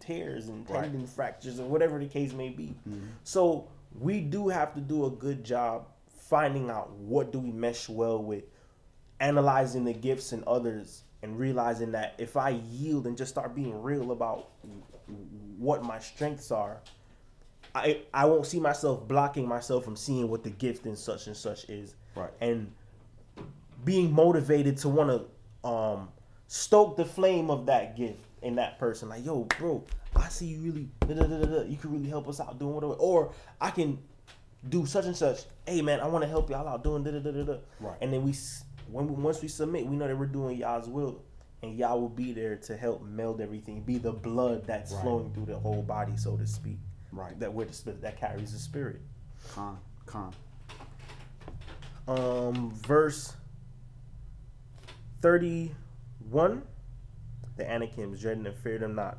tears and tendon fractures or whatever the case may be. So we do have to do a good job finding out what do we mesh well with, analyzing the gifts in others, and realizing that if I yield and just start being real about what my strengths are, I won't see myself blocking myself from seeing what the gift in such and such is. Right. And being motivated to want to stoke the flame of that gift in that person. Like, yo, bro, I see you really, you can really help us out doing whatever. Or I can do such and such. Hey, man, I want to help y'all out doing Right. And then once we submit, we know that we're doing y'all's will. And y'all will be there to help meld everything, be the blood that's flowing through the whole body, so to speak. Right. That carries the spirit. Con. Verse 31, the Anakims dreaded and feared him not.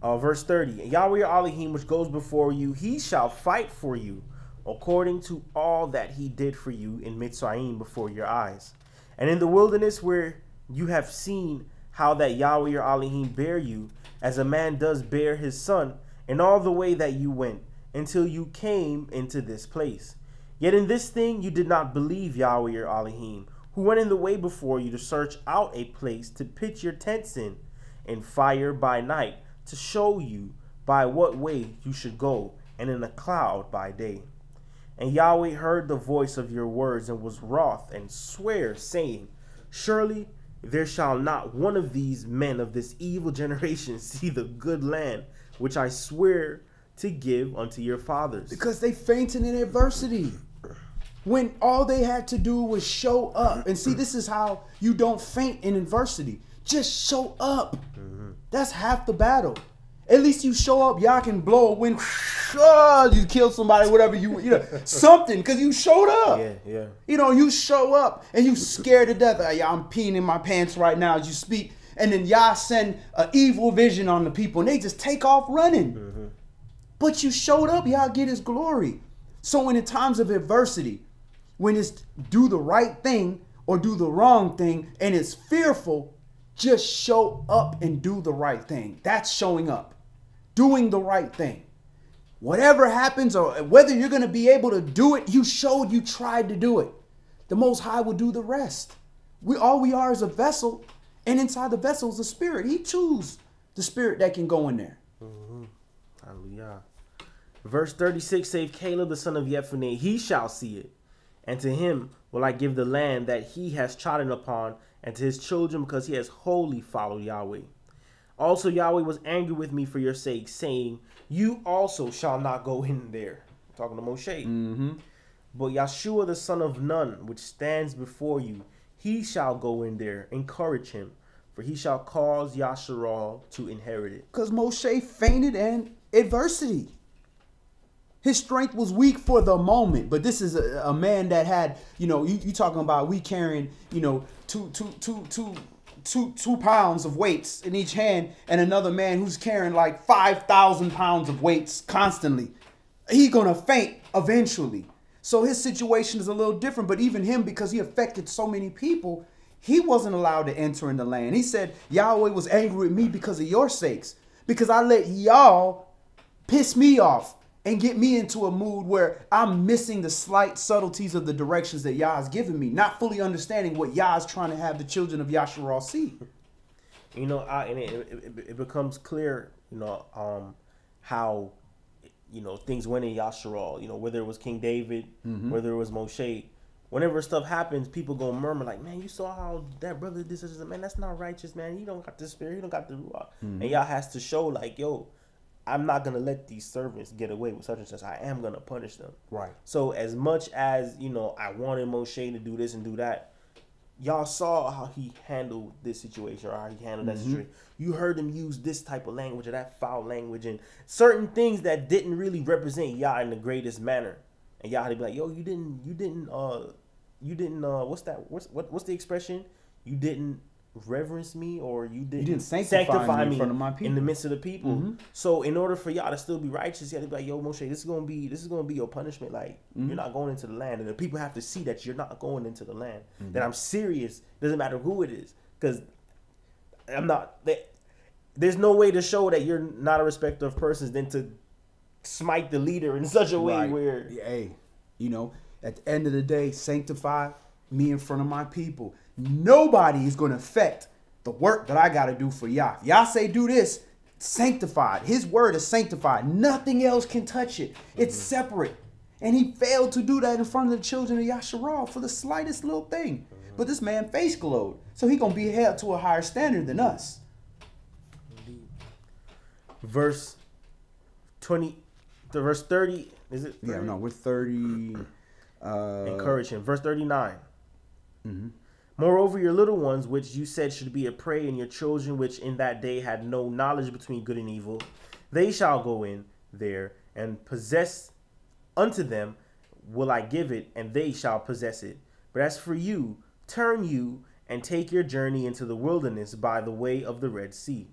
Verse 30, Yahweh your Elohim, which goes before you, he shall fight for you, according to all that he did for you in Mitzrayim before your eyes, and in the wilderness where you have seen how that Yahweh your Elohim bear you, as a man does bear his son, in all the way that you went, until you came into this place. Yet in this thing you did not believe Yahweh your Elohim, who went in the way before you to search out a place to pitch your tents in fire by night, to show you by what way you should go, and in a cloud by day. And Yahweh heard the voice of your words, and was wroth, and sware, saying, surely there shall not one of these men of this evil generation see the good land which I swear to give unto your fathers. Because they fainted in adversity. When all they had to do was show up. And see, this is how you don't faint in adversity. Just show up. That's half the battle. At least you show up, y'all can blow a wind. You kill somebody, whatever you know, something, because you showed up. Yeah. You know, you show up and you scared to death. Y'all, I'm peeing in my pants right now as you speak. And then y'all send an evil vision on the people and they just take off running. But you showed up, y'all get his glory. So in the times of adversity, when it's do the right thing or do the wrong thing and it's fearful, just show up and do the right thing. That's showing up, doing the right thing. Whatever happens, or whether you're going to be able to do it, you showed you tried to do it. The Most High will do the rest. All we are is a vessel, and inside the vessel is the spirit. He chooses the spirit that can go in there. Hallelujah. Verse 36 says, Caleb the son of Jephunneh, he shall see it, and to him will I give the land that he has trodden upon, and to his children, because he has wholly followed Yahweh. Also Yahweh was angry with me for your sake, saying, you also shall not go in there. Talking to Moshe. But Yeshua the son of Nun, which stands before you, he shall go in there. Encourage him, for he shall cause Yasharal to inherit it. Because Moshe fainted in adversity. His strength was weak for the moment, but this is a man that had, you know, you talking about we carrying, you know, two pounds of weights in each hand, and another man who's carrying like 5,000 pounds of weights constantly. He's gonna faint eventually. So his situation is a little different, but even him, because he affected so many people, he wasn't allowed to enter in the land. He said, Yahweh was angry with me because of your sakes, because I let y'all piss me off and get me into a mood where I'm missing the slight subtleties of the directions that Yah has given me, not fully understanding what Yah is trying to have the children of Yasharal see. You know, and it becomes clear, you know, how, you know, things went in Yasharal, you know, whether it was King David, whether it was Moshe. Whenever stuff happens, people go murmur like, man, you saw how that brother did this, man, that's not righteous, man. He don't got the spirit, he don't got the ruach. And Yah has to show like, yo, I'm not going to let these servants get away with such and such. I am going to punish them. Right. So as much as, you know, I wanted Moshe to do this and do that, y'all saw how he handled this situation, or how he handled that situation. You heard him use this type of language or that foul language and certain things that didn't really represent Yah in the greatest manner. And Yah had to be like, yo, you didn't what's the expression? You didn't reverence me, or you didn't sanctify me in front of my people, in the midst of the people. So in order for y'all to still be righteous, you have to be like, yo, Moshe, this is gonna be your punishment. Like, you're not going into the land, and the people have to see that you're not going into the land. That I'm serious. Doesn't matter who it is, because I'm not. there's no way to show that you're not a respecter of persons than to smite the leader in such a way where... Hey, you know, at the end of the day, sanctify me in front of my people. Nobody is going to affect the work that I got to do for Yah. Yah say do this, sanctified. His word is sanctified. Nothing else can touch it. It's separate. And he failed to do that in front of the children of Yasharal for the slightest little thing. But this man face glowed. So he going to be held to a higher standard than us. Verse 20, the verse 30, is it 30? Yeah, no, we're 30. Encourage him. Verse 39. Mm-hmm. Moreover, your little ones, which you said should be a prey, and your children, which in that day had no knowledge between good and evil, they shall go in there and possess. Unto them will I give it, and they shall possess it. But as for you, turn you and take your journey into the wilderness by the way of the Red Sea.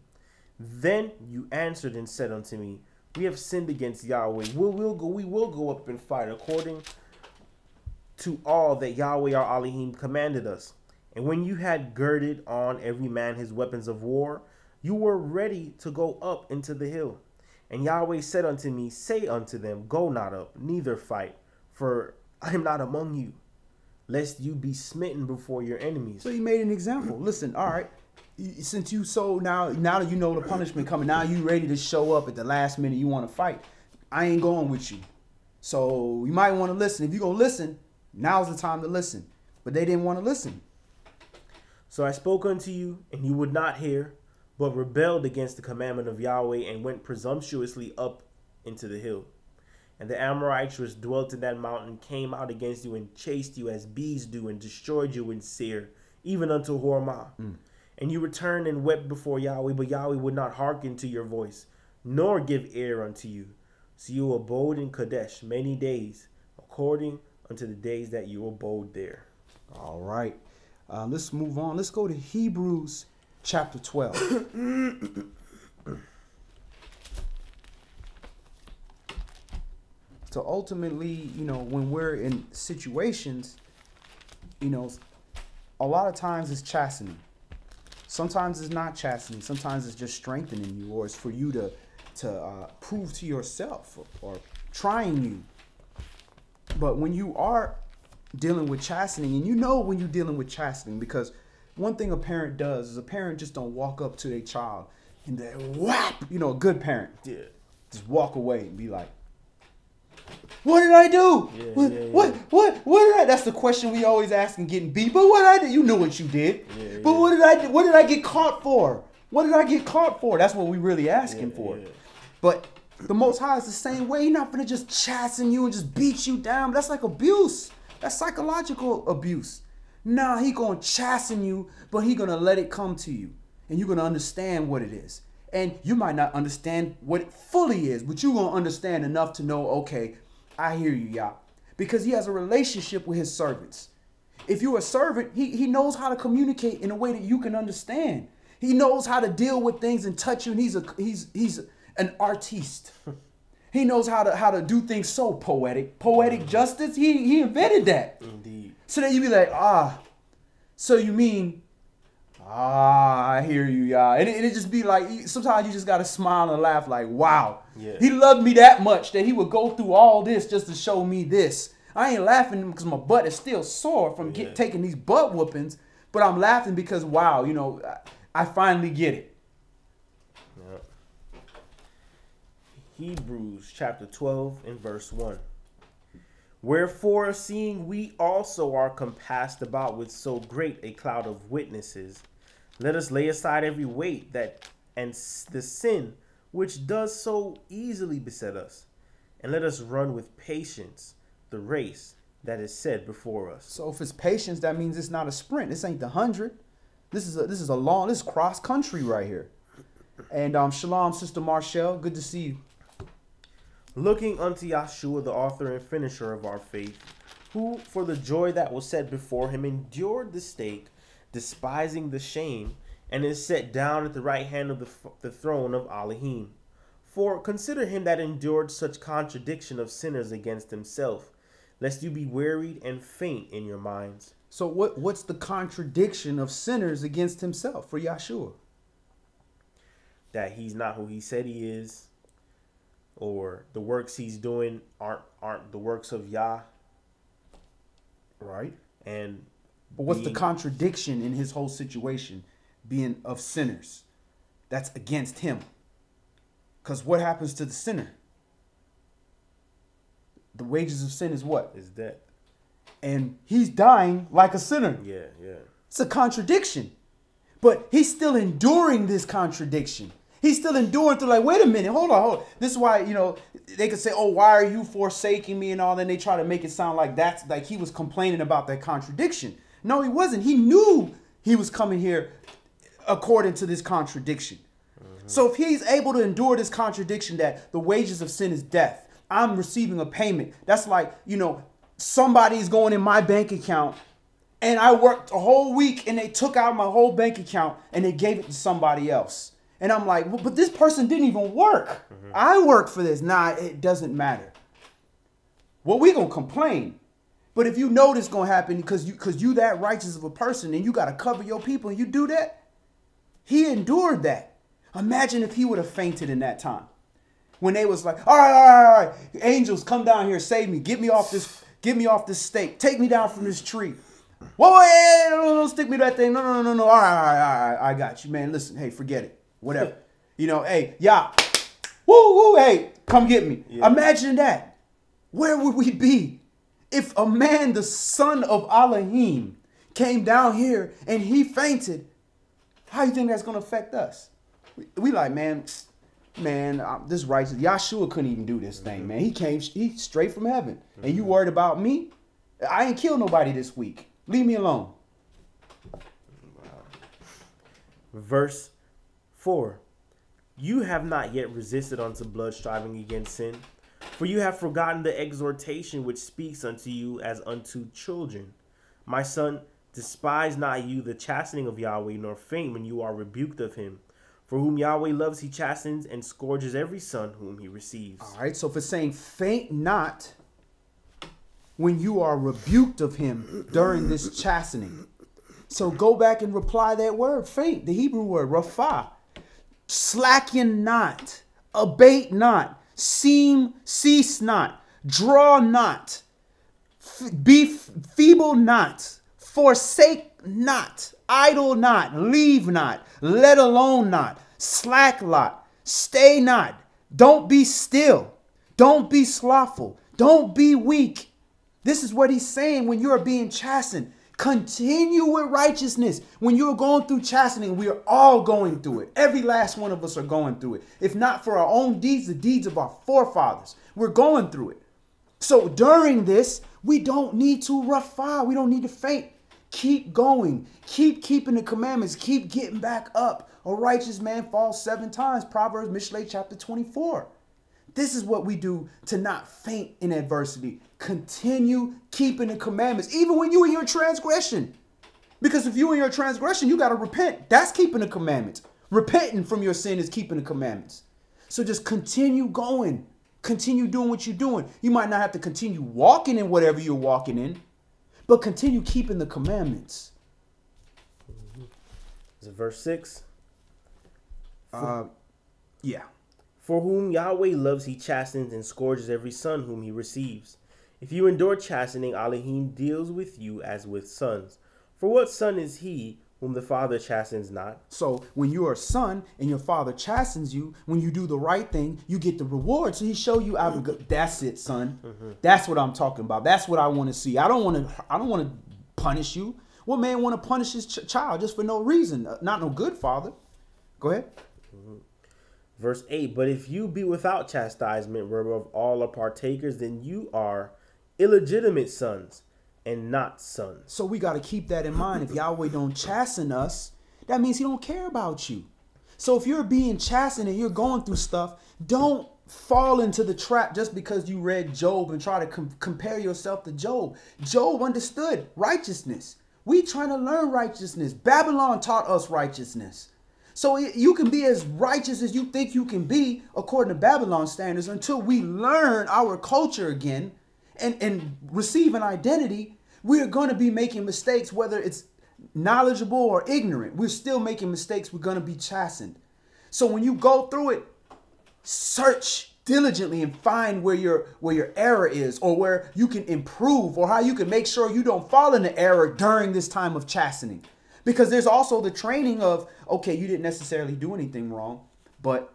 Then you answered and said unto me, we have sinned against Yahweh. We will go up and fight according to all that Yahweh our Elohim commanded us. And when you had girded on every man his weapons of war, you were ready to go up into the hill. And Yahweh said unto me, say unto them, go not up, neither fight, for I am not among you, lest you be smitten before your enemies. So he made an example. Listen, all right, since you now that you know the punishment coming, now you ready to show up at the last minute you want to fight. I ain't going with you. So you might want to listen. If you're going to listen, now's the time to listen. But they didn't want to listen. So I spoke unto you, and you would not hear, but rebelled against the commandment of Yahweh, and went presumptuously up into the hill. And the Amorites which dwelt in that mountain came out against you, and chased you as bees do, and destroyed you in Seir, even unto Hormah. And you returned and wept before Yahweh, but Yahweh would not hearken to your voice, nor give ear unto you. So you abode in Kadesh many days, according unto the days that you abode there. All right. Let's move on. Let's go to Hebrews chapter 12. So ultimately, you know, when we're in situations, you know, a lot of times it's chastening. Sometimes it's not chastening. Sometimes it's just strengthening you, or it's for you to prove to yourself, or trying you. But when you are dealing with chastening, and you know when you're dealing with chastening, because one thing a parent does is a parent just don't walk up to their child and they whap, you know, a good parent. Yeah. Just walk away and be like, what did I do? What did I? That's the question we always ask and getting beat. But what I did, you knew what you did. But what did I do? What did I get caught for? What did I get caught for? That's what we really asking for. But the Most High is the same way. He's not gonna just chasten you and just beat you down. That's like abuse. That's psychological abuse. Nah, he gonna chasten you, but he gonna let it come to you, and you're gonna understand what it is. And you might not understand what it fully is, but you're gonna understand enough to know, okay, I hear you, Yah. Because he has a relationship with his servants. If you're a servant, he knows how to communicate in a way that you can understand. He knows how to deal with things and touch you, and he's an artiste. He knows how to do things so poetic. Poetic justice, he invented that. Indeed. So then you be like, so you mean, I hear you, Yah. And it just be like, sometimes you just got to smile and laugh like, wow. Yeah. He loved me that much that he would go through all this just to show me this. I ain't laughing because my butt is still sore from taking these butt whoopings, but I'm laughing because, wow, you know, I finally get it. Hebrews chapter 12 and verse 1. Wherefore, seeing we also are compassed about with so great a cloud of witnesses, let us lay aside every weight and the sin which does so easily beset us, and let us run with patience the race that is set before us. So if it's patience, that means it's not a sprint. This ain't the 100. This is cross country right here. And shalom, Sister Marshall. Good to see you. Looking unto Yahshua, the author and finisher of our faith, who for the joy that was set before him endured the stake, despising the shame, and is set down at the right hand of the throne of Elohim. For consider him that endured such contradiction of sinners against himself, lest you be wearied and faint in your minds. So what's the contradiction of sinners against himself for Yahshua? that he's not who he said he is, or the works he's doing aren't the works of Yah. Right. And but what's the contradiction in his whole situation? Being of sinners. That's against him. Because what happens to the sinner? The wages of sin is what? Is death. And he's dying like a sinner. Yeah, yeah. It's a contradiction. But he's still enduring this contradiction. He's still enduring through like, wait a minute, hold on. This is why, they could say, oh, why are you forsaking me and all that. And they try to make it sound like that's like he was complaining about that contradiction. No, he wasn't. He knew he was coming here according to this contradiction. Mm-hmm. So if he's able to endure this contradiction that the wages of sin is death, I'm receiving a payment. That's like, somebody's going in my bank account and I worked a whole week and they took out my whole bank account and they gave it to somebody else. And I'm like, well, but this person didn't even work. Mm-hmm. I worked for this. Nah, it doesn't matter. Well, we gonna complain. But if you know this gonna happen because you that righteous of a person and you gotta cover your people and you do that, he endured that. Imagine if he would have fainted in that time. When they was like, all right, angels, come down here, save me, get me off this stake, take me down from this tree. Whoa, hey, don't stick me to that thing. No. All right, I got you, man. Listen, hey, forget it. Whatever. Hey, woo, hey, come get me. Yeah. Imagine that. Where would we be if a man, the son of Elohim, came down here and he fainted? How do you think that's going to affect us? We like, man, this righteous. Yahshua couldn't even do this thing, man. He straight from heaven. Mm-hmm. And you worried about me? I ain't killed nobody this week. Leave me alone. Wow. Verse 4. You have not yet resisted unto blood, striving against sin. For you have forgotten the exhortation which speaks unto you as unto children. My son, despise not you the chastening of Yahweh, nor faint when you are rebuked of him. For whom Yahweh loves, he chastens and scourges every son whom he receives. All right, so if it's saying faint not when you are rebuked of him during this chastening. So go back and reply that word, faint, the Hebrew word, rafah. Slacken not, abate not, cease not, draw not, be feeble not, forsake not, idle not, leave not, let alone not, slack lot, stay not, don't be still, don't be slothful, don't be weak. This is what he's saying when you're being chastened. Continue with righteousness. When you're going through chastening, we are all going through it. Every last one of us are going through it. If not for our own deeds, the deeds of our forefathers, we're going through it. So during this, we don't need to rafah. We don't need to faint. Keep going. Keep keeping the commandments. Keep getting back up. A righteous man falls 7 times. Proverbs, Mishlei, chapter 24. This is what we do to not faint in adversity. Continue keeping the commandments, even when you're in your transgression. Because if you're in your transgression, you got to repent. That's keeping the commandments. Repenting from your sin is keeping the commandments. So just continue going. Continue doing what you're doing. You might not have to continue walking in whatever you're walking in, but continue keeping the commandments. Is it verse 6? Yeah. For whom Yahweh loves, he chastens and scourges every son whom he receives. If you endure chastening, Elohim deals with you as with sons. For what son is he whom the father chastens not? So when you are a son and your father chastens you, when you do the right thing, you get the reward. So he show you out of good. That's it, son. Mm-hmm. That's what I'm talking about. That's what I want to see. I don't want to punish you. What man want to punish his child just for no reason? Not no good father. Go ahead. Mm-hmm. Verse 8, but if you be without chastisement, whereof all are partakers, then you are illegitimate sons and not sons. So we got to keep that in mind. If Yahweh don't chasten us, that means he don't care about you. So if you're being chastened and you're going through stuff, don't fall into the trap just because you read Job and try to compare yourself to Job. Job understood righteousness. We trying to learn righteousness. Babylon taught us righteousness. So you can be as righteous as you think you can be according to Babylon standards until we learn our culture again and receive an identity. We're going to be making mistakes, whether it's knowledgeable or ignorant. We're still making mistakes. We're going to be chastened. So when you go through it, search diligently and find where your error is, or where you can improve, or how you can make sure you don't fall into error during this time of chastening. Because there's also the training of, okay, you didn't necessarily do anything wrong, but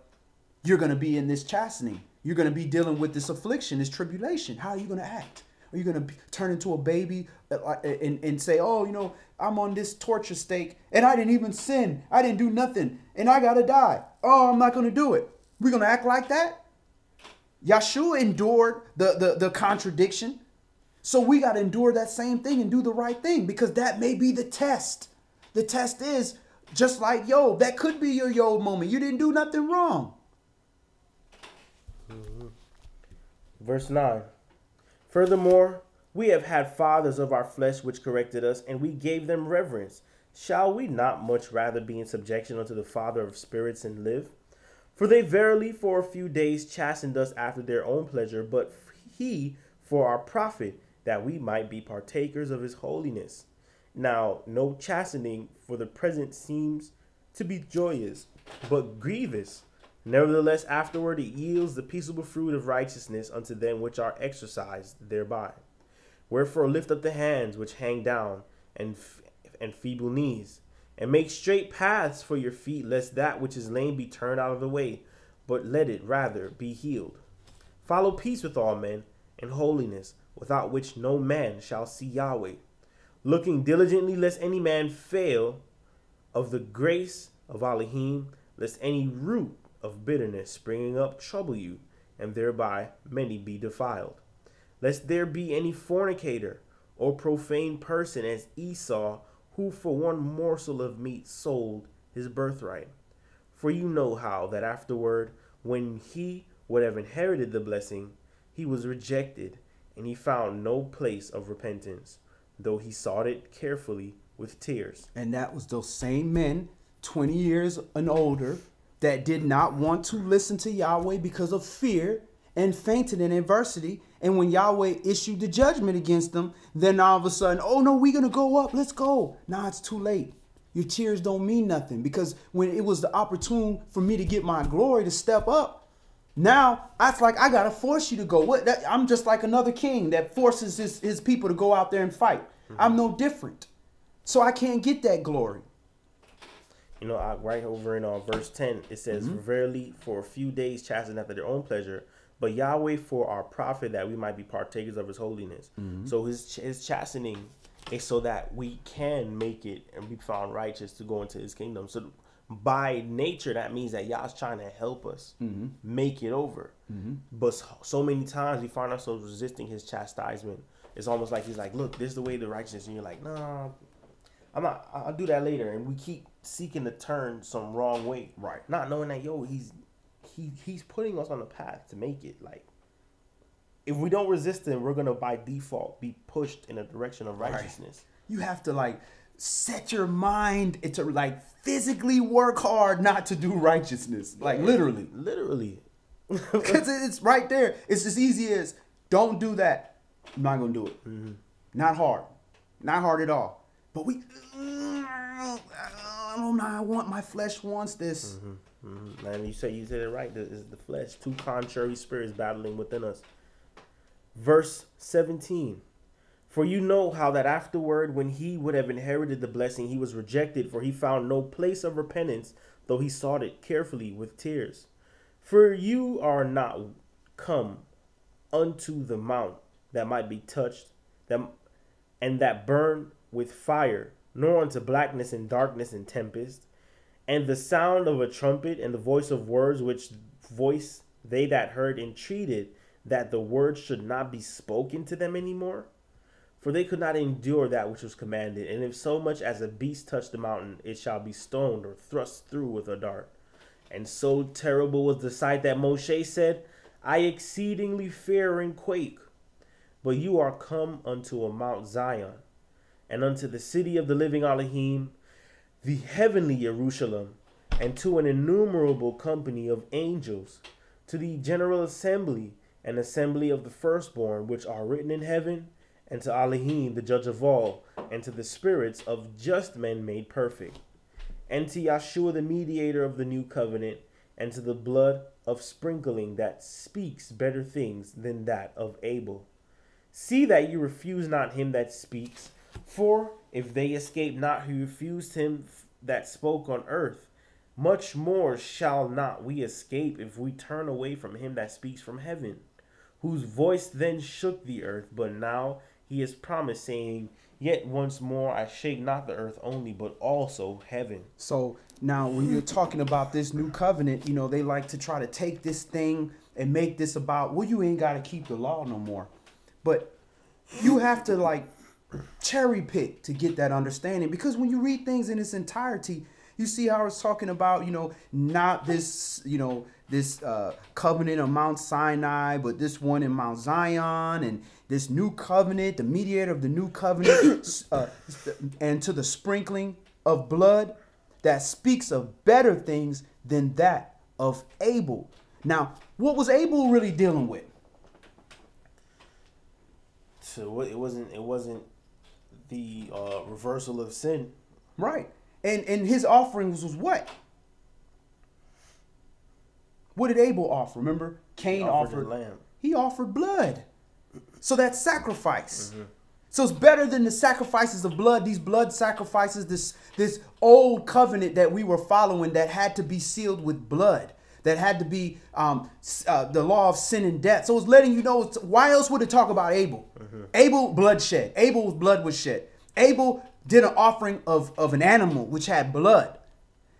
you're going to be in this chastening. You're going to be dealing with this affliction, this tribulation. How are you going to act? Are you going to turn into a baby and say, oh, you know, I'm on this torture stake and I didn't even sin. I didn't do nothing and I got to die. Oh, I'm not going to do it. We're going to act like that? Yeshua endured the contradiction. So we got to endure that same thing and do the right thing, because that may be the test. The test is just like Job. That could be your Job moment. You didn't do nothing wrong. Verse 9. Furthermore, we have had fathers of our flesh which corrected us, and we gave them reverence. Shall we not much rather be in subjection unto the Father of spirits and live? For they verily for a few days chastened us after their own pleasure, but he for our profit, that we might be partakers of his holiness. Now, no chastening for the present seems to be joyous, but grievous. Nevertheless, afterward it yields the peaceable fruit of righteousness unto them which are exercised thereby. Wherefore lift up the hands which hang down, and feeble knees, and make straight paths for your feet, lest that which is lame be turned out of the way, but let it rather be healed. Follow peace with all men, and holiness, without which no man shall see Yahweh. Looking diligently lest any man fail of the grace of Elohim, lest any root of bitterness springing up trouble you, and thereby many be defiled. Lest there be any fornicator or profane person as Esau, who for one morsel of meat sold his birthright. For you know how that afterward, when he would have inherited the blessing, he was rejected, and he found no place of repentance, though he sought it carefully with tears. And that was those same men, 20 years and older, that did not want to listen to Yahweh because of fear and fainted in adversity. And when Yahweh issued the judgment against them, then all of a sudden, oh no, we're going to go up. Let's go. Nah, it's too late. Your tears don't mean nothing, because when it was the opportune for me to get my glory to step up, now it's like I got to force you to go. I'm just like another king that forces his people to go out there and fight. Mm-hmm. I'm no different. So I can't get that glory. You know, right over in verse 10, it says, verily for a few days chastened after their own pleasure, but Yahweh for our profit, that we might be partakers of his holiness. So his chastening is so that we can make it and be found righteous to go into his kingdom. So by nature, that means that Yah's trying to help us make it over. But so many times we find ourselves resisting his chastisement. It's almost like he's like, look, this is the way to righteousness. And you're like, no, I'm not. I'll do that later. And we keep seeking to turn some wrong way. Right. Not knowing that, he's putting us on the path to make it. Like, if we don't resist him, we're going to by default be pushed in a direction of righteousness. Right. You have to like set your mind to like physically work hard not to do righteousness. Like literally. Because it's right there. It's as easy as don't do that. I'm not going to do it. Not hard. Not hard at all. But I don't know. My flesh wants this. Man, you said it right. It's the flesh. Two contrary spirits battling within us. Verse 17. For you know how that afterward, when he would have inherited the blessing, he was rejected, for he found no place of repentance, though he sought it carefully with tears. For you are not come unto the mount that might be touched, and that burn with fire, nor unto blackness and darkness and tempest, and the sound of a trumpet and the voice of words, which voice they that heard entreated that the words should not be spoken to them anymore. For they could not endure that which was commanded. And if so much as a beast touch the mountain, it shall be stoned or thrust through with a dart. And so terrible was the sight that Moshe said, I exceedingly fear and quake. But you are come unto a Mount Zion, and unto the city of the living Elohim, the heavenly Jerusalem, and to an innumerable company of angels, to the general assembly and assembly of the firstborn which are written in heaven, and to Elohim, the judge of all, and to the spirits of just men made perfect, and to Yeshua, the mediator of the new covenant, and to the blood of sprinkling that speaks better things than that of Abel. See that you refuse not him that speaks, for if they escape not who refused him that spoke on earth, much more shall not we escape if we turn away from him that speaks from heaven, whose voice then shook the earth, but now he is promised, saying, yet once more I shake not the earth only, but also heaven. So now when you're talking about this new covenant, you know, they like to try to take this thing and make this about, well, you ain't got to keep the law no more. But you have to like cherry pick to get that understanding, because when you read things in its entirety, you see how it's talking about, you know, not this, you know, this covenant of Mount Sinai, but this one in Mount Zion, and this new covenant, the mediator of the new covenant, and to the sprinkling of blood that speaks of better things than that of Abel. Now, what was Abel really dealing with? So it wasn't the reversal of sin, right? And his offerings was what? What did Abel offer? Remember, Cain offered lamb. He offered blood. So that's sacrifice. Mm-hmm. So it's better than the sacrifices of blood. These blood sacrifices, this old covenant that we were following that had to be sealed with blood, that had to be the law of sin and death. So it's letting you know, why else would it talk about Abel? Mm-hmm. Abel, bloodshed. Abel's blood was shed. Abel did an offering of an animal which had blood.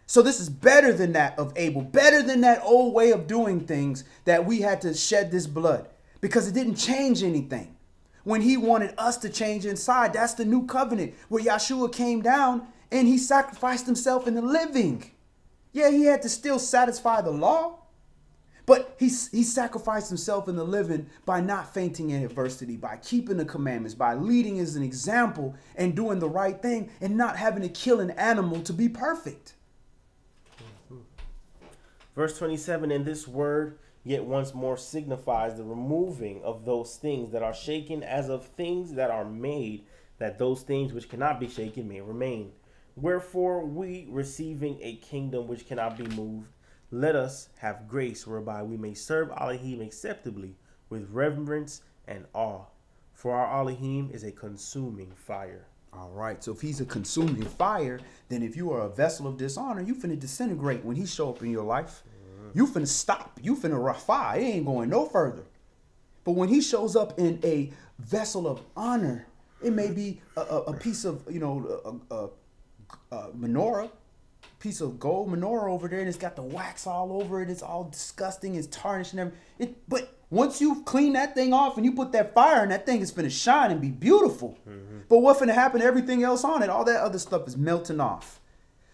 So this is better than that of Abel, better than that old way of doing things that we had to shed this blood, because it didn't change anything. When he wanted us to change inside, that's the new covenant where Yeshua came down and he sacrificed himself in the living. Yeah, he had to still satisfy the law, but he sacrificed himself in the living by not fainting in adversity, by keeping the commandments, by leading as an example and doing the right thing and not having to kill an animal to be perfect. Verse 27, and this word yet once more signifies the removing of those things that are shaken, as of things that are made, that those things which cannot be shaken may remain. Wherefore we, receiving a kingdom which cannot be moved, let us have grace whereby we may serve Elohim acceptably with reverence and awe. For our Elohim is a consuming fire. All right, so if he's a consuming fire, then if you are a vessel of dishonor, you finna disintegrate when he show up in your life. You finna stop. You finna rafah. It ain't going no further. But when he shows up in a vessel of honor, it may be a piece of, you know, a menorah, piece of gold menorah over there, and it's got the wax all over it. It's all disgusting. It's tarnished and everything. But once you clean that thing off and you put that fire in, that thing is finna shine and be beautiful. Mm-hmm. But what finna happen to everything else on it? All that other stuff is melting off.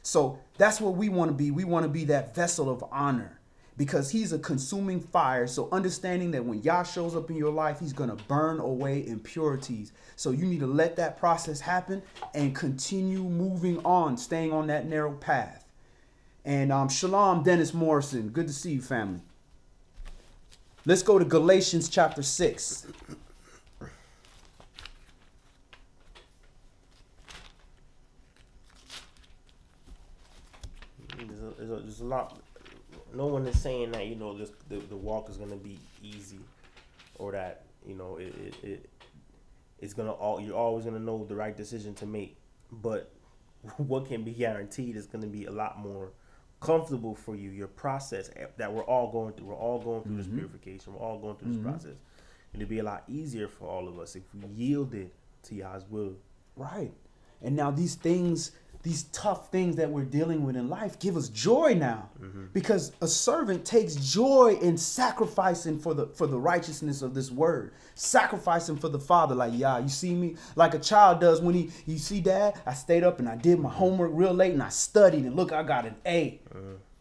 So that's what we want to be. We want to be that vessel of honor, because he's a consuming fire. So understanding that when Yah shows up in your life, he's going to burn away impurities. So you need to let that process happen and continue moving on, staying on that narrow path. And Shalom, Dennis Morrison. Good to see you, family. Let's go to Galatians chapter 6. There's a lot. No one is saying that, you know, the walk is going to be easy, or that, you know, it's going to, you're always going to know the right decision to make. But what can be guaranteed is going to be a lot more comfortable for you, your process that we're all going through. We're all going through this purification. We're all going through this process. It'll be a lot easier for all of us if we yielded to Yah's will. Right. And now these things, these tough things that we're dealing with in life give us joy now, because a servant takes joy in sacrificing for the righteousness of this word, sacrificing for the Father. Like, yeah, you see me, like a child does when you see Dad, I stayed up and I did my homework real late and I studied, and look, I got an A.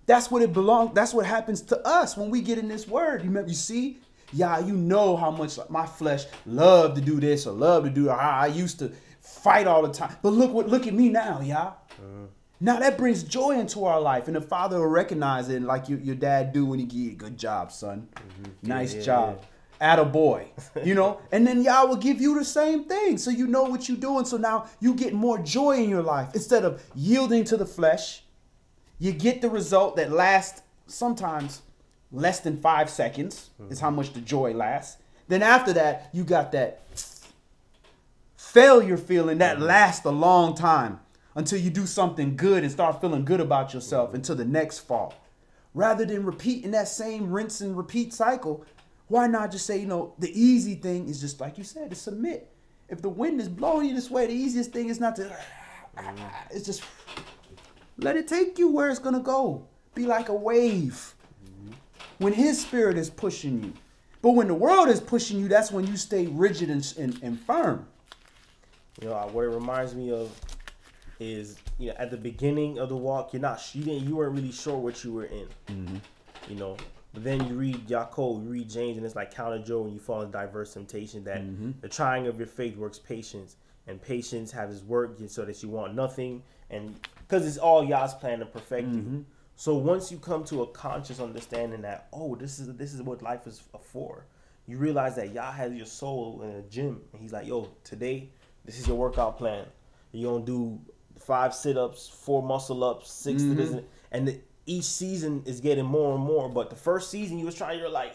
That's what it belongs. That's what happens to us when we get in this word. You see, yeah, you know how much my flesh loved to do this or love to do that. I used to fight all the time, but look at me now, y'all. Now that brings joy into our life, and the Father will recognize it, like your dad do when he give you, good job, son. Nice job. Attaboy. You know, and then Yah will give you the same thing, so you know what you're doing. So now you get more joy in your life instead of yielding to the flesh You get the result that lasts sometimes less than 5 seconds is how much the joy lasts. Then after that, you got that failure feeling that lasts a long time until you do something good and start feeling good about yourself until the next fall. Rather than repeating that same rinse and repeat cycle, why not just say, you know, the easy thing is just like you said, to submit. If the wind is blowing you this way, the easiest thing is not to, it's just let it take you where it's going to go. Be like a wave when his spirit is pushing you. But when the world is pushing you, that's when you stay rigid and firm. You know, what it reminds me of is, you know, at the beginning of the walk, you weren't really sure what you were in. You know, but then you read Yaakov, you read James, and it's like counter Job when you fall in diverse temptation, that the trying of your faith works patience, and patience has its work so that you want nothing, and because it's all Yah's plan to perfect you. So once you come to a conscious understanding that, oh, this is what life is for, you realize that Yah has your soul in a gym, and he's like, yo, today, this is your workout plan. You're going to do 5 sit-ups, 4 muscle-ups, 6 to this, and each season is getting more and more. But the first season you was trying, you're like,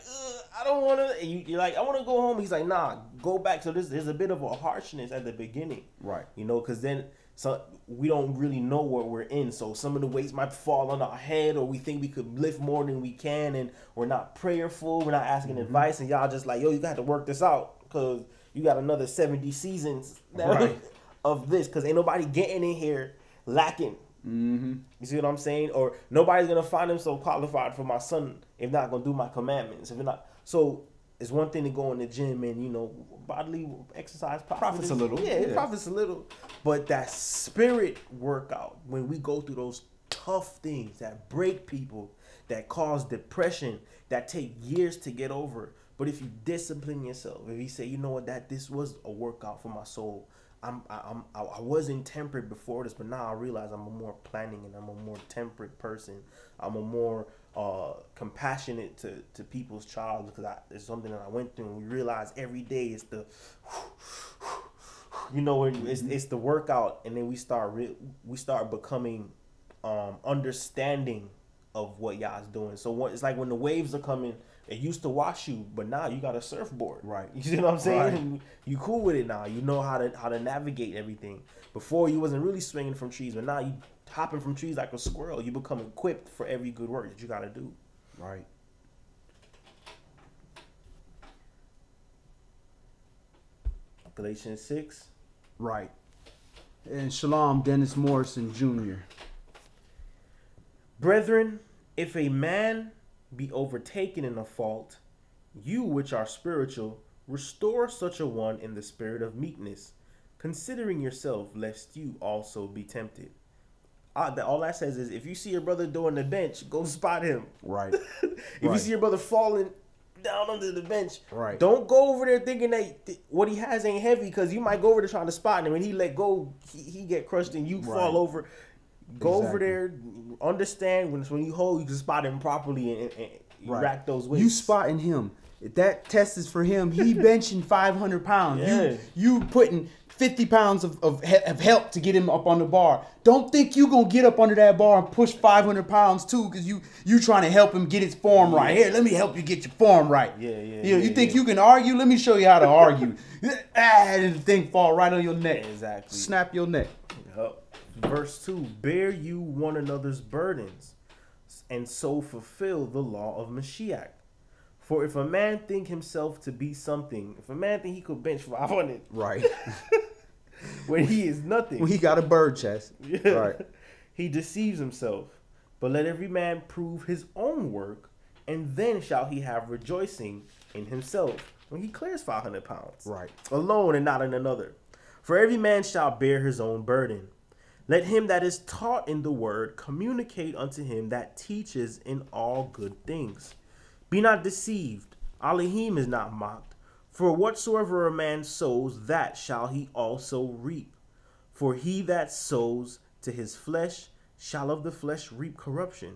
I don't want to, and you're like, I want to go home. He's like, nah, go back. So there's a bit of a harshness at the beginning. Right. You know, because then we don't really know what we're in. So some of the weights might fall on our head, or we think we could lift more than we can, and we're not prayerful. We're not asking advice, and y'all just like, yo, you got to work this out because you got another 70 seasons of this, because ain't nobody getting in here lacking. You see what I'm saying? Or nobody's gonna find himself qualified for my son if not gonna do my commandments. If not, so it's one thing to go in the gym and, you know, bodily exercise profits a little. Yeah, it profits a little. But that spirit workout, when we go through those tough things that break people, that cause depression, that take years to get over. But if you discipline yourself, if you say, you know what, that this was a workout for my soul. I wasn't temperate before this, but now I realize I'm a more planning and I'm a more temperate person. I'm a more compassionate to people's trials, because it's something that I went through, and we realize every day it's the, you know, it's the workout, and then we start becoming understanding of what Yah's doing. So it's like when the waves are coming, it used to wash you, but now you got a surfboard. Right. You see what I'm saying? Right. You cool with it now. You know how to navigate everything. Before, you wasn't really swinging from trees, but now you hopping from trees like a squirrel. You become equipped for every good work that you got to do. Right. Galatians 6. Right. And Shalom, Dennis Morrison Jr. Brethren, if a man be overtaken in a fault, you which are spiritual, restore such a one in the spirit of meekness, considering yourself, lest you also be tempted. All that says is, if you see your brother doing the bench, go spot him. Right. If you see your brother falling down under the bench, right, don't go over there thinking that what he has ain't heavy, because you might go over there trying to spot him, and when he let go, he get crushed and you fall over. Go over there, understand when you hold, you can spot him properly and rack those weights. You spotting him. If that test is for him, he benching 500 pounds. Yeah. You putting 50 pounds of help to get him up on the bar. Don't think you gonna get up under that bar and push 500 pounds too, because you trying to help him get his form right. Here, let me help you get your form right. You think you can argue? Let me show you how to argue. And the thing fall right on your neck. Exactly. Snap your neck. Yep. Verse 2, bear you one another's burdens, and so fulfill the law of Mashiach. For if a man think himself to be something, if a man think he could bench 500, right, when he is nothing, when he got a bird chest, right, he deceives himself. But let every man prove his own work, and then shall he have rejoicing in himself when he clears 500 pounds, right, alone and not in another. For every man shall bear his own burden. Let him that is taught in the word communicate unto him that teaches in all good things. Be not deceived. Elohim is not mocked. For whatsoever a man sows, that shall he also reap. For he that sows to his flesh shall of the flesh reap corruption.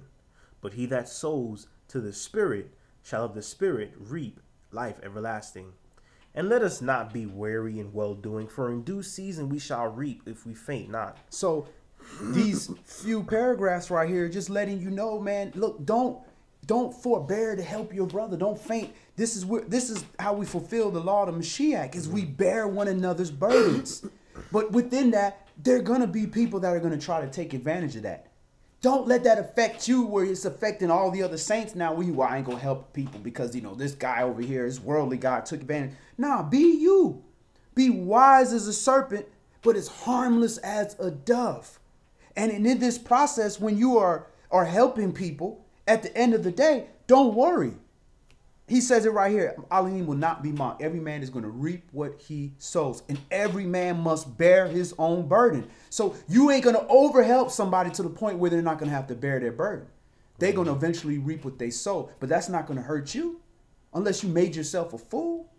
But he that sows to the Spirit shall of the Spirit reap life everlasting. And let us not be weary in well-doing, for in due season we shall reap if we faint not. So these few paragraphs right here, just letting you know, man, look, don't forbear to help your brother. Don't faint. This is how we fulfill the law of Mashiach, is we bear one another's burdens. But within that, there are going to be people that are going to try to take advantage of that. Don't let that affect you where it's affecting all the other saints now. Well, I ain't going to help people because, this guy over here, this worldly guy took advantage. Nah, be you. Be wise as a serpent, but as harmless as a dove. And in this process, when you are helping people, at the end of the day, don't worry. He says it right here. Elohim will not be mocked. Every man is going to reap what he sows. And every man must bear his own burden. So you ain't going to overhelp somebody to the point where they're not going to have to bear their burden. They're going to eventually reap what they sow. But that's not going to hurt you unless you made yourself a fool.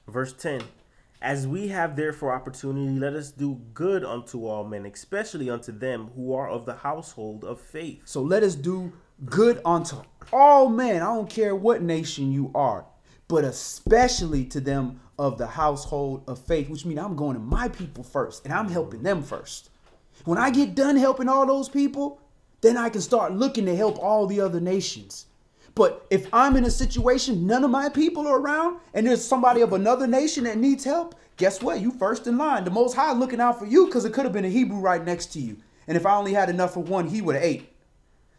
Verse 10. As we have therefore opportunity, let us do good unto all men, especially unto them who are of the household of faith. So let us do good unto all men. I don't care what nation you are, but especially to them of the household of faith, which means I'm going to my people first and I'm helping them first. When I get done helping all those people, then I can start looking to help all the other nations. But if I'm in a situation, none of my people are around, and there's somebody of another nation that needs help, guess what? You first in line. The Most High looking out for you because it could have been a Hebrew right next to you. And if I only had enough for one, he would have ate.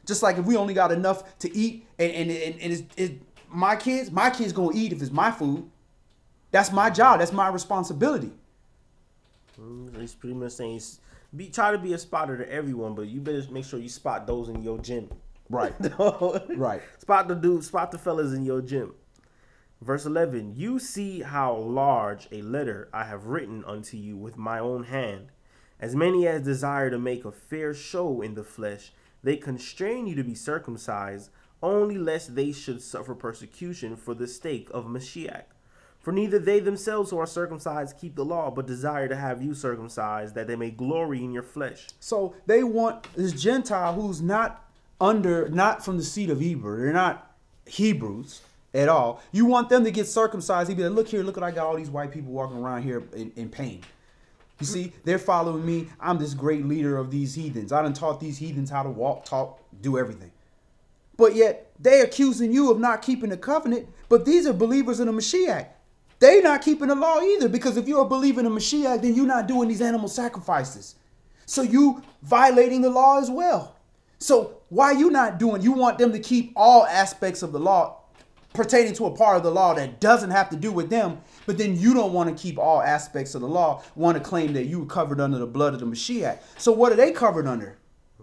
Just like if we only got enough to eat, and it's my kids going to eat if it's my food. That's my job. That's my responsibility. He's pretty much saying, try to be a spotter to everyone, but you better make sure you spot those in your gym. Right. Right. Spot the fellas in your gym. Verse 11, you see how large a letter I have written unto you with my own hand. As many as desire to make a fair show in the flesh, they constrain you to be circumcised, only lest they should suffer persecution for the sake of Mashiach. For neither they themselves who are circumcised keep the law, but desire to have you circumcised, that they may glory in your flesh. So they want this Gentile who's not from the seed of Eber. They're not Hebrews at all. You want them to get circumcised. He'd be like, look here, look what I got all these white people walking around here in pain. You see, they're following me. I'm this great leader of these heathens. I done taught these heathens how to walk, talk, do everything. But yet they accusing you of not keeping the covenant. But these are believers in the Mashiach. They not keeping the law either, because if you're a believer in the Mashiach, then you're not doing these animal sacrifices. So you violating the law as well. So why you not doing? You want them to keep all aspects of the law pertaining to a part of the law that doesn't have to do with them, but then you don't want to keep all aspects of the law, want to claim that you were covered under the blood of the Mashiach. So what are they covered under?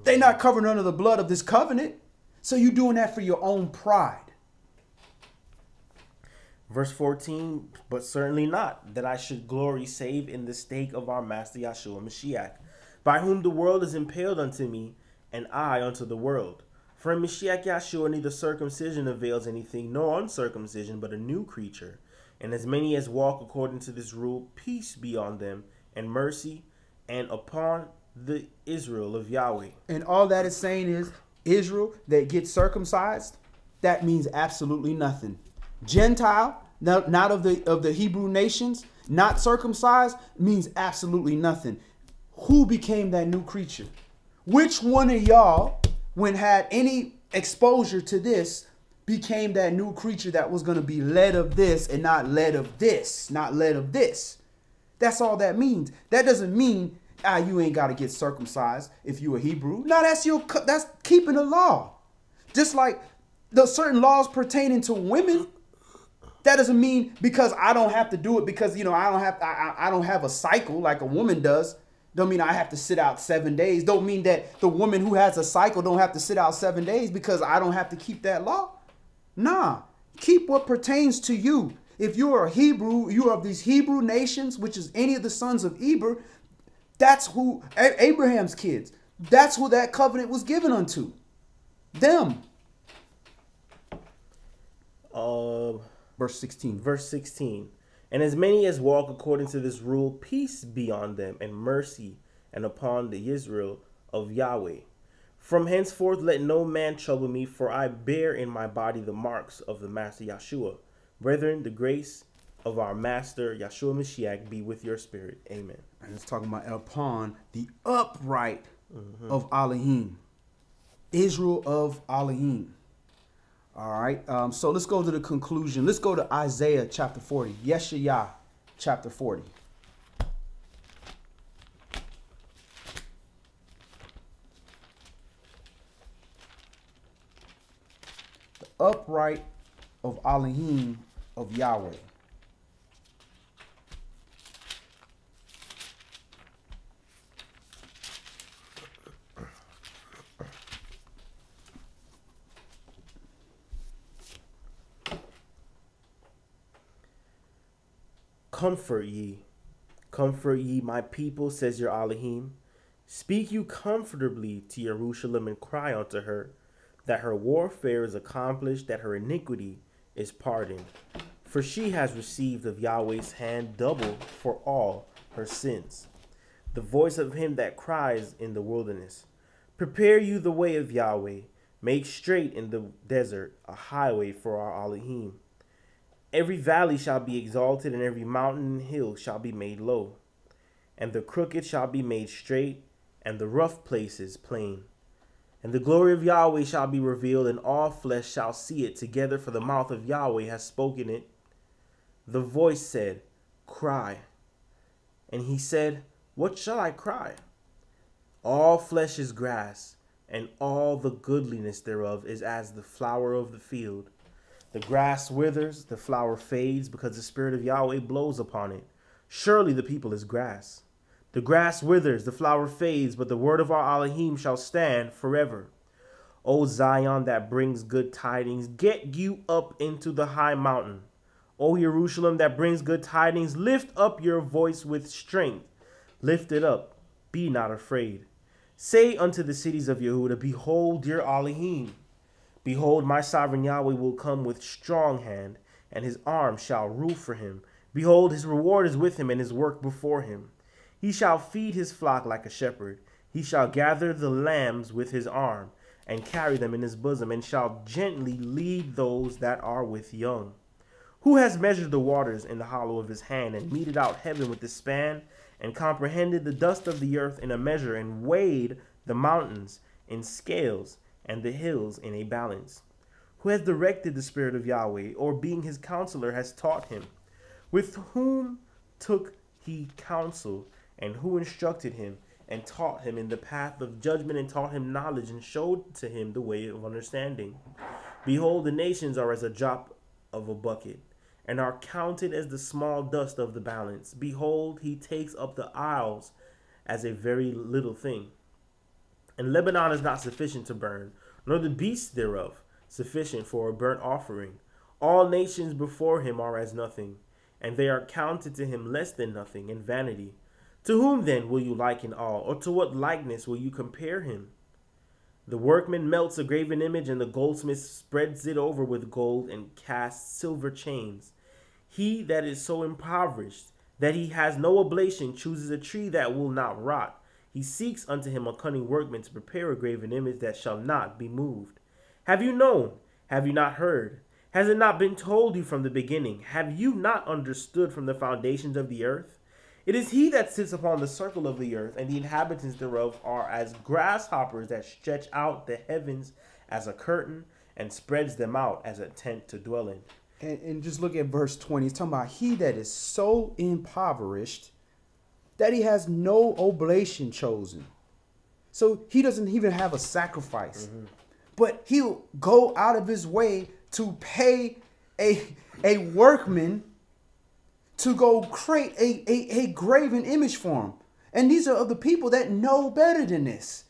They're not covered under the blood of this covenant. So you doing that for your own pride. Verse 14, but certainly not that I should glory save in the stake of our Master Yahshua Mashiach, by whom the world is impaled unto me, and I unto the world. For in Mashiach Yahshua neither circumcision avails anything, nor uncircumcision, but a new creature. And as many as walk according to this rule, peace be on them, and mercy, and upon the Israel of Yahweh. And all that is saying is, Israel that gets circumcised, that means absolutely nothing. Gentile, not of the Hebrew nations, not circumcised, means absolutely nothing. Who became that new creature? Which one of y'all, when had any exposure to this, became that new creature that was going to be led of this and not led of this, not led of this? That's all that means. That doesn't mean you ain't got to get circumcised if you a Hebrew. No, that's keeping the law. Just like the certain laws pertaining to women, that doesn't mean because I don't have to do it because I don't have a cycle like a woman does. Don't mean I have to sit out 7 days. Don't mean that the woman who has a cycle don't have to sit out 7 days because I don't have to keep that law. Nah, keep what pertains to you. If you're a Hebrew, you're of these Hebrew nations, which is any of the sons of Eber, that's who Abraham's kids. That's who that covenant was given unto. Them. Verse 16. Verse 16. And as many as walk according to this rule, peace be on them, and mercy, and upon the Israel of Yahweh. From henceforth let no man trouble me, for I bear in my body the marks of the Master Yahshua. Brethren, the grace of our Master, Yahshua Mashiach, be with your spirit. Amen. And it's talking about upon the upright of Elohim. Israel of Elohim. All right. So let's go to the conclusion. Let's go to Isaiah chapter 40. Yeshayah chapter 40. The upright of Elohim of Yahweh. Comfort ye my people, says your Elohim. Speak you comfortably to Jerusalem and cry unto her, that her warfare is accomplished, that her iniquity is pardoned. For she has received of Yahweh's hand double for all her sins. The voice of him that cries in the wilderness, prepare you the way of Yahweh, make straight in the desert a highway for our Elohim. Every valley shall be exalted, and every mountain and hill shall be made low. And the crooked shall be made straight, and the rough places plain. And the glory of Yahweh shall be revealed, and all flesh shall see it together, for the mouth of Yahweh has spoken it. The voice said, cry. And he said, what shall I cry? All flesh is grass, and all the goodliness thereof is as the flower of the field. The grass withers, the flower fades, because the Spirit of Yahweh blows upon it. Surely the people is grass. The grass withers, the flower fades, but the word of our Elohim shall stand forever. O Zion that brings good tidings, get you up into the high mountain. O Jerusalem that brings good tidings, lift up your voice with strength. Lift it up, be not afraid. Say unto the cities of Yehuda, behold your Elohim. Behold, my sovereign Yahweh will come with strong hand, and his arm shall rule for him. Behold, his reward is with him, and his work before him. He shall feed his flock like a shepherd. He shall gather the lambs with his arm, and carry them in his bosom, and shall gently lead those that are with young. Who has measured the waters in the hollow of his hand, and meted out heaven with the span, and comprehended the dust of the earth in a measure, and weighed the mountains in scales, and the hills in a balance? Who has directed the Spirit of Yahweh, or being his counselor has taught him? With whom took he counsel, and who instructed him, and taught him in the path of judgment, and taught him knowledge, and showed to him the way of understanding? Behold, the nations are as a drop of a bucket, and are counted as the small dust of the balance. Behold, he takes up the isles as a very little thing. And Lebanon is not sufficient to burn, nor the beasts thereof sufficient for a burnt offering. All nations before him are as nothing, and they are counted to him less than nothing, and vanity. To whom then will you liken all, or to what likeness will you compare him? The workman melts a graven image, and the goldsmith spreads it over with gold, and casts silver chains. He that is so impoverished that he has no oblation chooses a tree that will not rot. He seeks unto him a cunning workman to prepare a graven image that shall not be moved. Have you known? Have you not heard? Has it not been told you from the beginning? Have you not understood from the foundations of the earth? It is he that sits upon the circle of the earth, and the inhabitants thereof are as grasshoppers that stretch out the heavens as a curtain, and spreads them out as a tent to dwell in. And just look at verse 20. It's talking about he that is so impoverished that he has no oblation chosen. So he doesn't even have a sacrifice. But he'll go out of his way to pay a workman to go create a graven image for him. And these are the people that know better than this.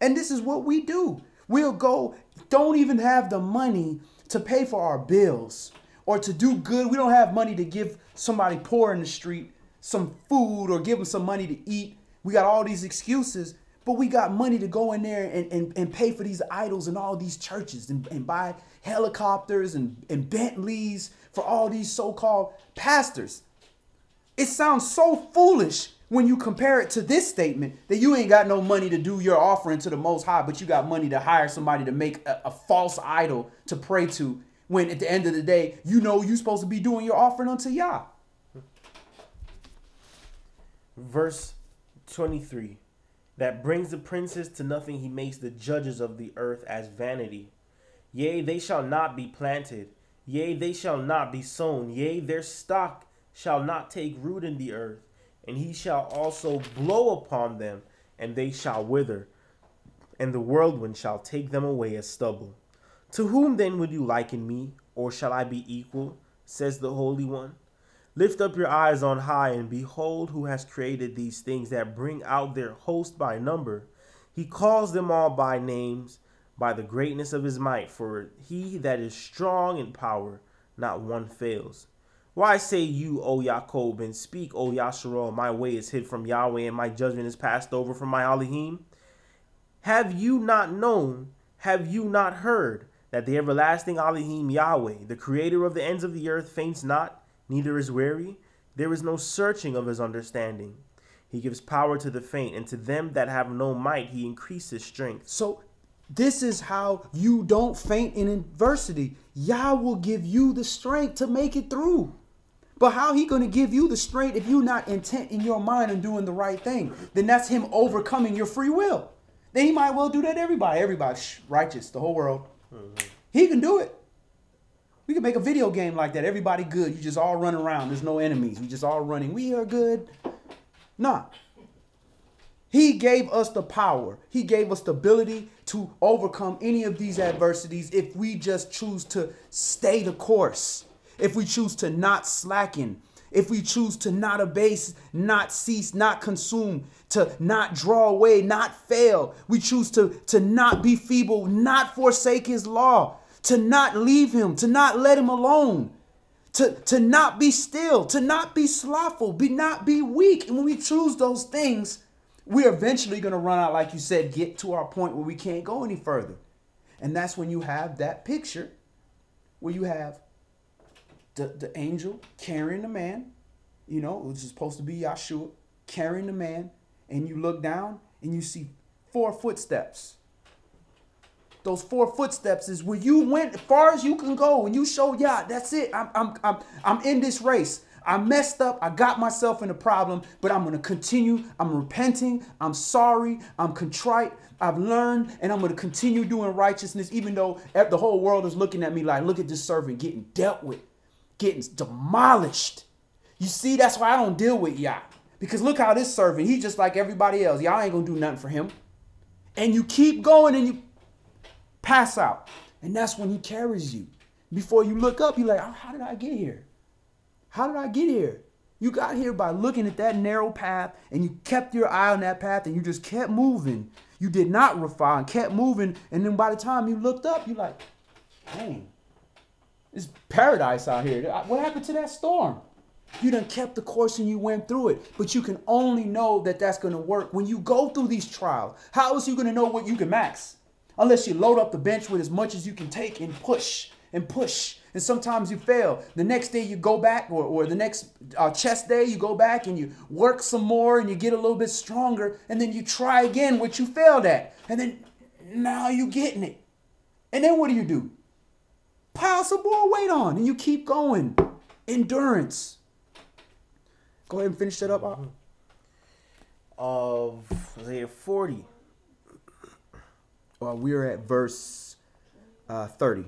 And this is what we do. We'll go, don't even have the money to pay for our bills or to do good. We don't have money to give somebody poor in the street some food or give them some money to eat. We got all these excuses, but we got money to go in there and pay for these idols and all these churches and buy helicopters and Bentleys for all these so-called pastors. It sounds so foolish when you compare it to this statement that you ain't got no money to do your offering to the Most High, but you got money to hire somebody to make a false idol to pray to, when at the end of the day, you know you're supposed to be doing your offering unto Yah. Verse 23. That brings the princes to nothing. He makes the judges of the earth as vanity. Yea, they shall not be planted. Yea, they shall not be sown. Yea, their stock shall not take root in the earth. And he shall also blow upon them, and they shall wither. And the whirlwind shall take them away as stubble. To whom then would you liken me, or shall I be equal? Says the Holy One. Lift up your eyes on high, and behold who has created these things that bring out their host by number. He calls them all by names, by the greatness of his might, for he that is strong in power, not one fails. Why say you, O Jacob, and speak, O Yasharal, my way is hid from Yahweh, and my judgment is passed over from my Elohim? Have you not known, have you not heard, that the everlasting Elohim Yahweh, the creator of the ends of the earth, faints not, neither is weary? There is no searching of his understanding. He gives power to the faint, and to them that have no might he increases strength. So this is how you don't faint in adversity. Yah will give you the strength to make it through. But how he going to give you the strength if you're not intent in your mind on doing the right thing? Then that's him overcoming your free will. Then he might well do that to everybody. Everybody's righteous, the whole world. He can do it. We can make a video game like that. Everybody good. You just all run around. There's no enemies. We just all running. We are good. Nah. He gave us the power. He gave us the ability to overcome any of these adversities if we just choose to stay the course. If we choose to not slacken. If we choose to not abase, not cease, not consume, to not draw away, not fail. We choose to not be feeble, not forsake his law. To not leave him, to not let him alone, to not be still, to not be slothful, not be weak. And when we choose those things, we're eventually going to run out, like you said, get to our point where we can't go any further. And that's when you have that picture where you have the angel carrying the man, you know, which is supposed to be Yahshua, carrying the man, and you look down and you see 4 footsteps. Those 4 footsteps is where you went as far as you can go, and you showed, yeah, that's it. I'm in this race. I messed up. I got myself in a problem, but I'm going to continue. I'm repenting. I'm sorry. I'm contrite. I've learned, and I'm going to continue doing righteousness, even though the whole world is looking at me like, look at this servant getting dealt with, getting demolished. You see, that's why I don't deal with Yah, because look how this servant, he's just like everybody else. Y'all ain't going to do nothing for him. And you keep going, and you pass out. And that's when he carries you. Before you look up, you're like, oh, how did I get here? How did I get here? You got here by looking at that narrow path, and you kept your eye on that path, and you just kept moving. You did not refine, kept moving. And then by the time you looked up, you're like, dang, it's paradise out here. What happened to that storm? You done kept the course and you went through it. But you can only know that that's going to work when you go through these trials. How else are you going to know what you can max? Unless you load up the bench with as much as you can take and push and push. And sometimes you fail. The next day you go back, or the next chest day you go back and you work some more and you get a little bit stronger. And then you try again what you failed at. And then now you're getting it. And then what do? Pile some more weight on and you keep going. Endurance. Go ahead and finish that up. Of Isaiah 40. We're at verse 30.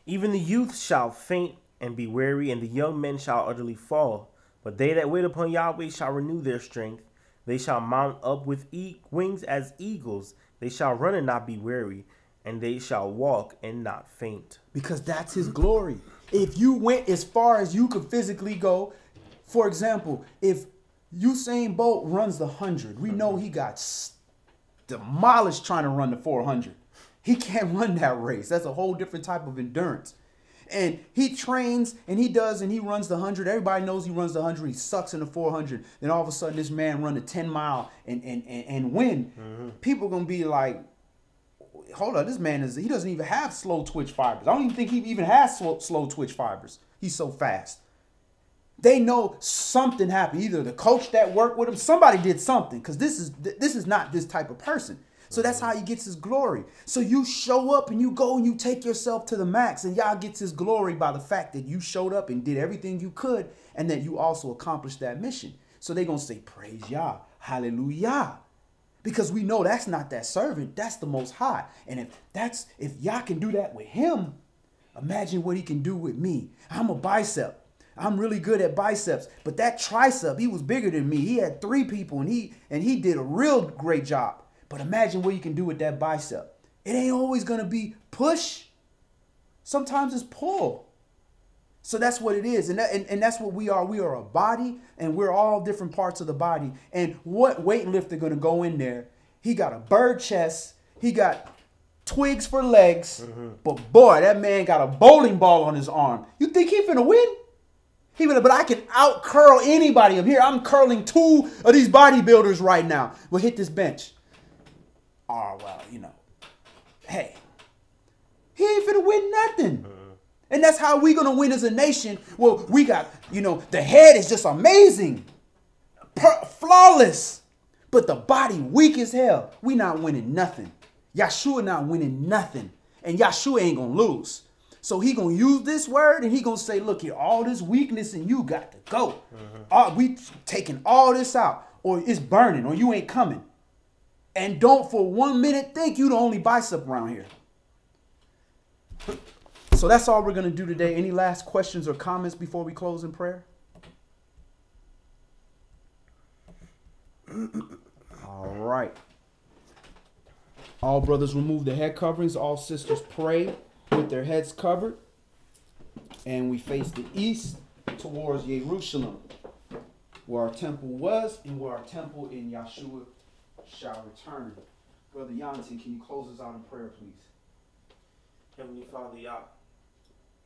Even the youth shall faint and be weary, and the young men shall utterly fall. But they that wait upon Yahweh shall renew their strength. They shall mount up with wings as eagles. They shall run and not be weary, and they shall walk and not faint. Because that's his glory. If you went as far as you could physically go, for example, if Usain Bolt runs the 100, we know he got demolished trying to run the 400. He can't run that race. That's a whole different type of endurance. And he trains and he does and he runs the 100. Everybody knows he runs the 100. He sucks in the 400. Then all of a sudden this man run a 10 mile and win. People are going to be like, hold on, this man he doesn't even have slow twitch fibers. I don't even think he even has slow twitch fibers. He's so fast. They know something happened. Either the coach that worked with him, somebody did something, because this is not this type of person. So that's how he gets his glory. So you show up and you go and you take yourself to the max, and Yah gets his glory by the fact that you showed up and did everything you could, and that you also accomplished that mission. So they're going to say, praise Yah, hallelujah. Because we know that's not that servant, that's the Most High. And if Yah can do that with him, imagine what he can do with me. I'm a bicep. I'm really good at biceps, but that tricep, he was bigger than me. He had 3 people and he did a real great job. But imagine what you can do with that bicep. It ain't always going to be push. Sometimes it's pull. So that's what it is. And that's what we are. We are a body, and we're all different parts of the body. And what weightlifter going to go in there? He got a bird chest. He got twigs for legs. But boy, that man got a bowling ball on his arm. You think he finna win? But I can out curl anybody up here. I'm curling 2 of these bodybuilders right now. We'll hit this bench. Oh, well, hey, he ain't finna win nothing. And that's how we gonna win as a nation. Well, we got, the head is just amazing, flawless, but the body weak as hell. We not winning nothing. Yahshua not winning nothing, and Yahshua ain't gonna lose. So he gonna use this word and he gonna say, look here, all this weakness in you got to go. We taking all this out, or it's burning, or you ain't coming. And don't for 1 minute think you the only bicep around here. So that's all we're gonna do today. Any last questions or comments before we close in prayer? All right. All brothers remove the head coverings. All sisters pray with their heads covered, and we face the east towards Jerusalem, where our temple was and where our temple in Yahshua shall return. Brother Yanti, can you close us out in prayer, please? Heavenly Father, Yah,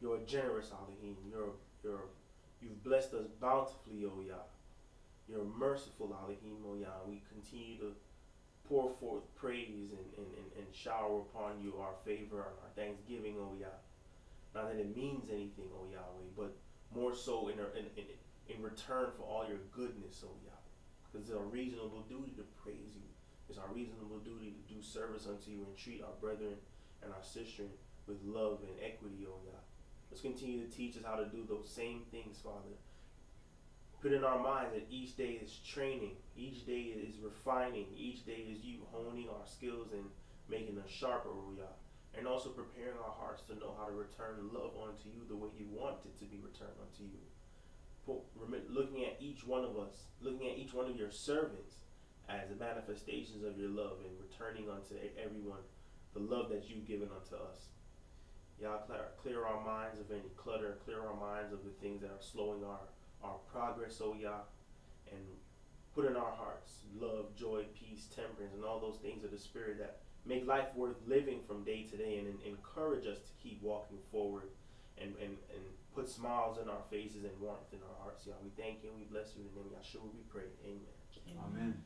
you're generous, Elohim. You've blessed us bountifully, O Yah. You're merciful, Elohim, O Yah. We continue to pour forth praise and shower upon you our favor and our thanksgiving, O Yah. Not that it means anything, O Yahweh, but more so in return for all your goodness, O Yah. Because it's our reasonable duty to praise you. It's our reasonable duty to do service unto you and treat our brethren and our sister with love and equity, O Yah. Let's continue to teach us how to do those same things, Father. Put in our minds that each day is training, each day is refining, each day is you honing our skills and making us sharper, O Yah. And also preparing our hearts to know how to return love unto you the way you want it to be returned unto you. Looking at each one of us, looking at each one of your servants as the manifestations of your love and returning unto everyone the love that you've given unto us. Yah, clear our minds of any clutter, clear our minds of the things that are slowing our progress, O Yah, and put in our hearts love, joy, peace, temperance, and all those things of the Spirit that make life worth living from day to day and encourage us to keep walking forward and put smiles in our faces and warmth in our hearts, Yah. We thank you and we bless you. In the name of Yahshua we pray. Amen. Amen.